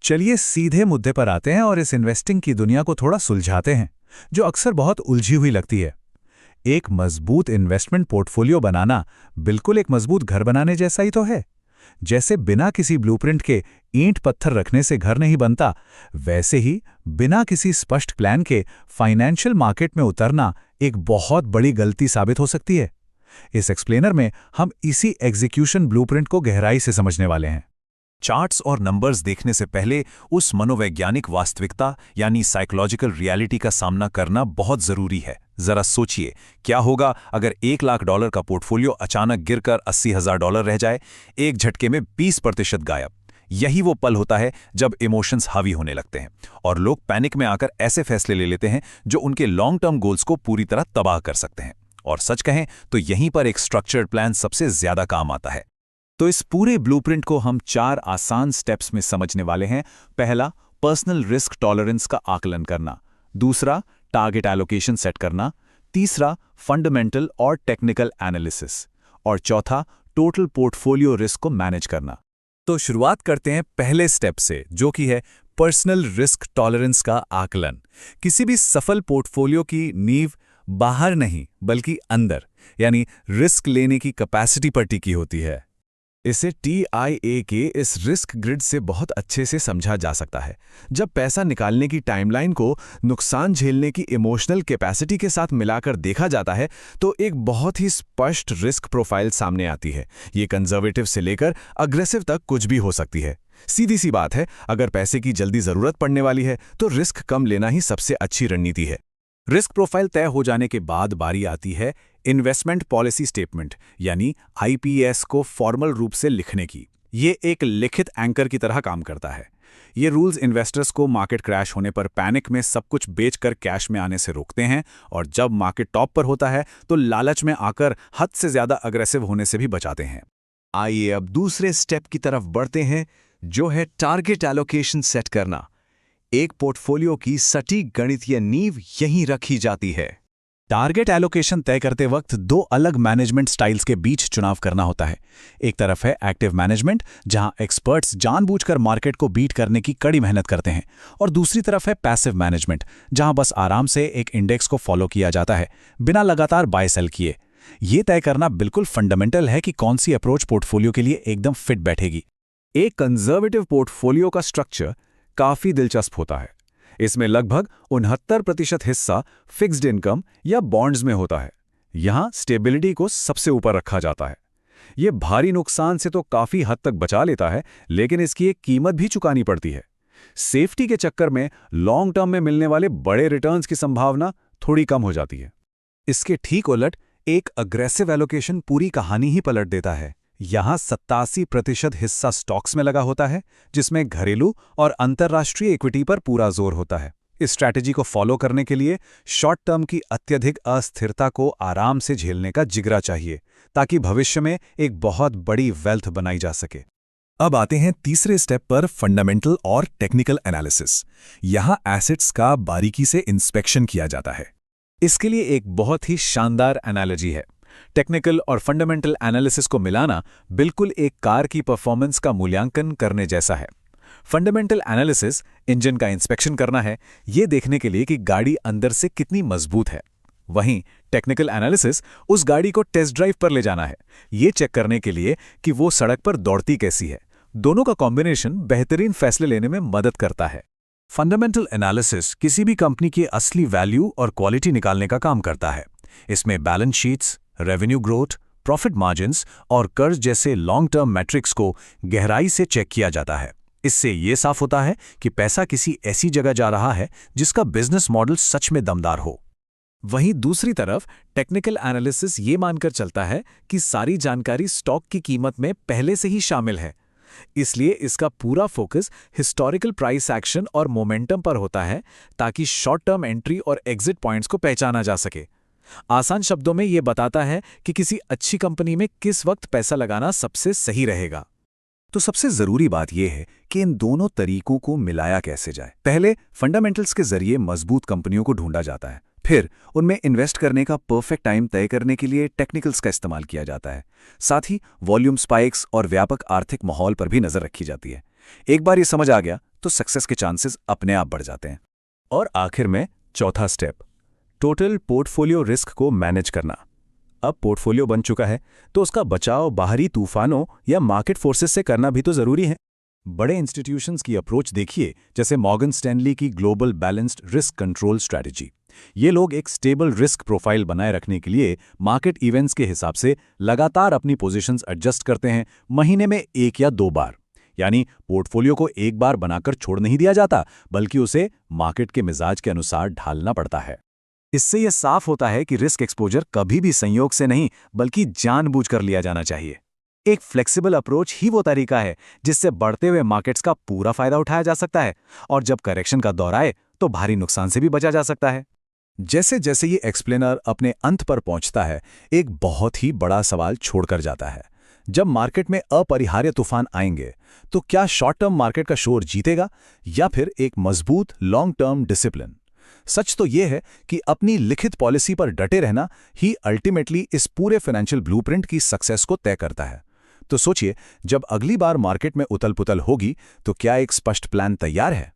चलिए सीधे मुद्दे पर आते हैं और इस इन्वेस्टिंग की दुनिया को थोड़ा सुलझाते हैं, जो अक्सर बहुत उलझी हुई लगती है। एक मजबूत इन्वेस्टमेंट पोर्टफोलियो बनाना बिल्कुल एक मजबूत घर बनाने जैसा ही तो है। जैसे बिना किसी ब्लूप्रिंट के ईंट पत्थर रखने से घर नहीं बनता, वैसे ही बिना किसी स्पष्ट प्लान के फाइनेंशियल मार्केट में उतरना एक बहुत बड़ी गलती साबित हो सकती है। इस एक्सप्लेनर में हम इसी एग्जीक्यूशन ब्लूप्रिंट को गहराई से समझने वाले हैं। चार्ट्स और नंबर्स देखने से पहले उस मनोवैज्ञानिक वास्तविकता यानी साइकोलॉजिकल रियलिटी का सामना करना बहुत जरूरी है। जरा सोचिए, क्या होगा अगर $1,00,000 का पोर्टफोलियो अचानक गिरकर $80,000 रह जाए, एक झटके में 20% गायब। यही वो पल होता है जब इमोशंस हावी होने लगते हैं और लोग पैनिक में आकर ऐसे फैसले ले लेते हैं जो उनके लॉन्ग टर्म गोल्स को पूरी तरह तबाह कर सकते हैं। और सच कहें तो यहीं पर एक स्ट्रक्चर्ड प्लान सबसे ज्यादा काम आता है। तो इस पूरे ब्लूप्रिंट को हम 4 आसान स्टेप्स में समझने वाले हैं। पहला, पर्सनल रिस्क टॉलरेंस का आकलन करना। दूसरा, टारगेट एलोकेशन सेट करना। तीसरा, फंडामेंटल और टेक्निकल एनालिसिस। और चौथा, टोटल पोर्टफोलियो रिस्क को मैनेज करना। तो शुरुआत करते हैं पहले स्टेप से, जो कि है पर्सनल रिस्क टॉलरेंस का आकलन। किसी भी सफल पोर्टफोलियो की नींव बाहर नहीं बल्कि अंदर, यानी रिस्क लेने की कैपेसिटी पर टिकी होती है। इसे TIA के इस रिस्क ग्रिड से बहुत अच्छे से समझा जा सकता है। जब पैसा निकालने की टाइमलाइन को नुकसान झेलने की इमोशनल कैपेसिटी के साथ मिलाकर देखा जाता है तो एक बहुत ही स्पष्ट रिस्क प्रोफाइल सामने आती है। ये कंजर्वेटिव से लेकर अग्रेसिव तक कुछ भी हो सकती है। सीधी सी बात है, अगर पैसे की जल्दी जरूरत पड़ने वाली है तो रिस्क कम लेना ही सबसे अच्छी रणनीति है। रिस्क प्रोफाइल तय हो जाने के बाद बारी आती है इन्वेस्टमेंट पॉलिसी स्टेटमेंट यानी IPS को फॉर्मल रूप से लिखने की। ये एक लिखित एंकर की तरह काम करता है। ये रूल्स इन्वेस्टर्स को मार्केट क्रैश होने पर पैनिक में सब कुछ बेचकर कैश में आने से रोकते हैं और जब मार्केट टॉप पर होता है तो लालच में आकर हद से ज्यादा अग्रेसिव होने से भी बचाते हैं। आइए अब दूसरे स्टेप की तरफ बढ़ते हैं, जो है टारगेट एलोकेशन सेट करना। एक पोर्टफोलियो की सटीक गणितीय नींव यहीं रखी जाती है। टारगेट एलोकेशन तय करते वक्त 2 अलग मैनेजमेंट स्टाइल्स के बीच चुनाव करना होता है। एक तरफ है एक्टिव मैनेजमेंट, जहां एक्सपर्ट्स जानबूझकर मार्केट को बीट करने की कड़ी मेहनत करते हैं, और दूसरी तरफ है पैसिव मैनेजमेंट, जहां बस आराम से एक इंडेक्स को फॉलो किया जाता है बिना लगातार बाय सेल किए। ये तय करना बिल्कुल फंडामेंटल है कि कौन सी अप्रोच पोर्टफोलियो के लिए एकदम फिट बैठेगी। एक कंजर्वेटिव पोर्टफोलियो का स्ट्रक्चर काफी दिलचस्प होता है। इसमें लगभग 69% हिस्सा फिक्स्ड इनकम या बॉन्ड्स में होता है। यहां स्टेबिलिटी को सबसे ऊपर रखा जाता है। यह भारी नुकसान से तो काफी हद तक बचा लेता है, लेकिन इसकी एक कीमत भी चुकानी पड़ती है। सेफ्टी के चक्कर में लॉन्ग टर्म में मिलने वाले बड़े रिटर्न्स की संभावना थोड़ी कम हो जाती है। इसके ठीक उलट एक अग्रेसिव एलोकेशन पूरी कहानी ही पलट देता है। यहां 87% हिस्सा स्टॉक्स में लगा होता है, जिसमें घरेलू और अंतर्राष्ट्रीय इक्विटी पर पूरा जोर होता है। इस स्ट्रैटेजी को फॉलो करने के लिए शॉर्ट टर्म की अत्यधिक अस्थिरता को आराम से झेलने का जिगरा चाहिए, ताकि भविष्य में एक बहुत बड़ी वेल्थ बनाई जा सके। अब आते हैं तीसरे स्टेप पर, फंडामेंटल और टेक्निकल एनालिसिस। यहां एसेट्स का बारीकी से इंस्पेक्शन किया जाता है। इसके लिए एक बहुत ही शानदार एनालॉजी है। टेक्निकल और फंडामेंटल एनालिसिस को मिलाना बिल्कुल एक कार की परफॉर्मेंस का मूल्यांकन करने जैसा है। फंडामेंटल एनालिसिस इंजन का इंस्पेक्शन करना है, ये देखने के लिए कि गाड़ी अंदर से कितनी मजबूत है। वहीं टेक्निकल एनालिसिस उस गाड़ी को टेस्ट ड्राइव पर ले जाना है, ये चेक करने के लिए कि वो सड़क पर दौड़ती कैसी है। दोनों का कॉम्बिनेशन बेहतरीन फैसले लेने में मदद करता है। फंडामेंटल एनालिसिस किसी भी कंपनी की असली वैल्यू और क्वालिटी निकालने का काम करता है। इसमें balance sheets, revenue growth, profit margins और कर्ज जैसे लॉन्ग टर्म मैट्रिक्स को गहराई से चेक किया जाता है। इससे ये साफ होता है कि पैसा किसी ऐसी जगह जा रहा है जिसका बिजनेस मॉडल सच में दमदार हो। वहीं दूसरी तरफ टेक्निकल एनालिसिस ये मानकर चलता है कि सारी जानकारी स्टॉक की कीमत में पहले से ही शामिल है। इसलिए इसका पूरा फोकस हिस्टोरिकल प्राइस एक्शन और मोमेंटम पर होता है, ताकि शॉर्ट टर्म एंट्री और एग्जिट पॉइंट्स को पहचाना जा सके। आसान शब्दों में यह बताता है कि किसी अच्छी कंपनी में किस वक्त पैसा लगाना सबसे सही रहेगा। तो सबसे जरूरी बात यह है कि इन दोनों तरीकों को मिलाया कैसे जाए। पहले फंडामेंटल्स के जरिए मजबूत कंपनियों को ढूंढा जाता है, फिर उनमें इन्वेस्ट करने का परफेक्ट टाइम तय करने के लिए टेक्निकल्स का इस्तेमाल किया जाता है। साथ ही वॉल्यूम स्पाइक्स और व्यापक आर्थिक माहौल पर भी नजर रखी जाती है। एक बार ये समझ आ गया तो सक्सेस के चांसेस अपने आप बढ़ जाते हैं। और आखिर में चौथा स्टेप, टोटल पोर्टफोलियो रिस्क को मैनेज करना। अब पोर्टफोलियो बन चुका है तो उसका बचाव बाहरी तूफानों या मार्केट फोर्सेस से करना भी तो जरूरी है। बड़े इंस्टीट्यूशंस की अप्रोच देखिए, जैसे मॉर्गन स्टैनली की global balanced risk control strategy. ये लोग एक स्टेबल रिस्क प्रोफाइल बनाए रखने के लिए मार्केट इवेंट्स के हिसाब से लगातार अपनी पोजीशंस एडजस्ट करते हैं, महीने में 1 या 2 बार। यानी पोर्टफोलियो को एक बार बनाकर छोड़ नहीं दिया जाता, बल्कि उसे मार्केट के मिजाज के अनुसार ढालना पड़ता है। इससे यह साफ होता है कि रिस्क एक्सपोजर कभी भी संयोग से नहीं, बल्कि जानबूझकर लिया जाना चाहिए। एक फ्लेक्सिबल अप्रोच ही वो तरीका है जिससे बढ़ते हुए मार्केट्स का पूरा फायदा उठाया जा सकता है, और जब करेक्शन का दौर आए तो भारी नुकसान से भी बचा जा सकता है। जैसे जैसे ये एक्सप्लेनर अपने अंत पर पहुंचता है, एक बहुत ही बड़ा सवाल छोड़कर जाता है। जब मार्केट में अपरिहार्य तूफान आएंगे तो क्या शॉर्ट टर्म मार्केट का शोर जीतेगा या फिर एक मजबूत लॉन्ग टर्म डिसिप्लिन? सच तो यह है कि अपनी लिखित पॉलिसी पर डटे रहना ही अल्टीमेटली इस पूरे फाइनेंशियल ब्लूप्रिंट की सक्सेस को तय करता है। तो सोचिए, जब अगली बार मार्केट में उथल-पुथल होगी तो क्या एक स्पष्ट प्लान तैयार है?